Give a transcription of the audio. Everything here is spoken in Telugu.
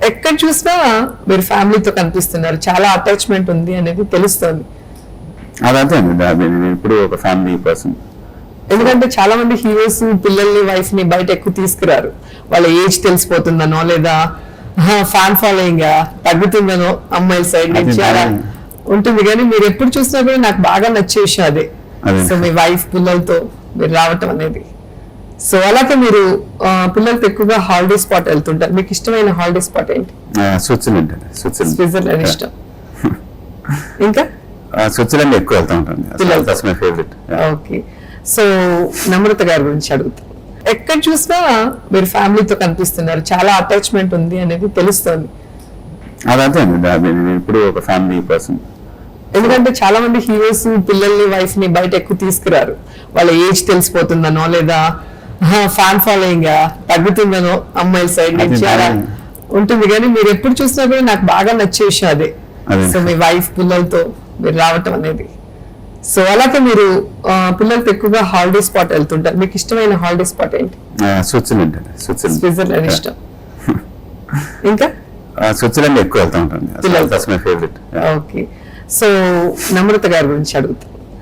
ఎక్కడ చూసినా మీరు ఫ్యామిలీతో కనిపిస్తున్నారు, చాలా అటాచ్మెంట్ ఉంది అనేది తెలుస్తుంది. అదంతే అండి, నేను ఇప్పుడు ఒక ఫ్యామిలీ పర్సన్. ఎందుకంటే చాలా మంది హీరోస్ పిల్లల్ని వైఫ్ ని బయట ఎక్కువ తీసుకురారు, వాళ్ళ ఏజ్ తెలిసిపోతుందనో లేదా ఫ్యాన్ ఫాలోయింగ్ తగ్గుతుందనో అమ్మాయిల సైడ్ నుంచి అలా ఉంటుంది. కానీ మీరు ఎప్పుడు చూసినా కూడా నాకు బాగా నచ్చే విషయం అదే. సో మీ వైఫ్ పిల్లలతో మీరు రావటం అనేది. సో అలాగే మీరు పిల్లలతో ఎక్కువగా హాలిడే స్పాట్ వెళ్తుంటారు. మీకు ఇష్టమైన హాలిడే స్పాట్ ఏంటి? స్విట్జర్లాండ్. స్విట్జర్లాండ్ ఇష్టం. ఇంకా స్విట్జర్లాండ్ ఎక్కువ వెళ్తా ఉంటాను, that's my favourite. Okay. So Namrata గారి గురించి అడుగుతాం. ఎక్కడ చూసినా మీరు ఫ్యామిలీతో కనిపిస్తున్నారు, చాలా అటాచ్మెంట్ ఉంది అనేది తెలుస్తుంది. అదంతే అండి, నేను ఇప్పుడు ఒక ఫ్యామిలీ పర్సన్. ఎందుకంటే చాలా మంది హీరోస్ పిల్లల్ని వైఫ్ ని బయట ఎక్కువ తీసుకురారు, వాళ్ళ ఏజ్ తెలిసిపోతుందనో లేదా ఫ్యాన్ ఫాలోయింగ్ తగ్గుతుందనో అమ్మాయిల సైడ్ నుంచి అలా ఉంటుంది. కానీ మీరు ఎప్పుడు చూసినా కూడా నాకు బాగా నచ్చే విషయం అదే. సో మీ వైఫ్ పిల్లలతో మీరు రావటం అనేది. సో అలాగే మీరు పిల్లలతో ఎక్కువగా హాలిడే స్పాట్ వెళ్తుంటారు. మీకు ఇష్టమైన హాలిడే స్పాట్ ఏంటి? స్విట్జర్లాండ్ ఇష్టం. ఇంకా స్విట్జర్లాండ్ ఎక్కువ వెళ్తా ఉంటాను, that's my favourite. Okay. So Namrata గారి గురించి అడుగుతాం.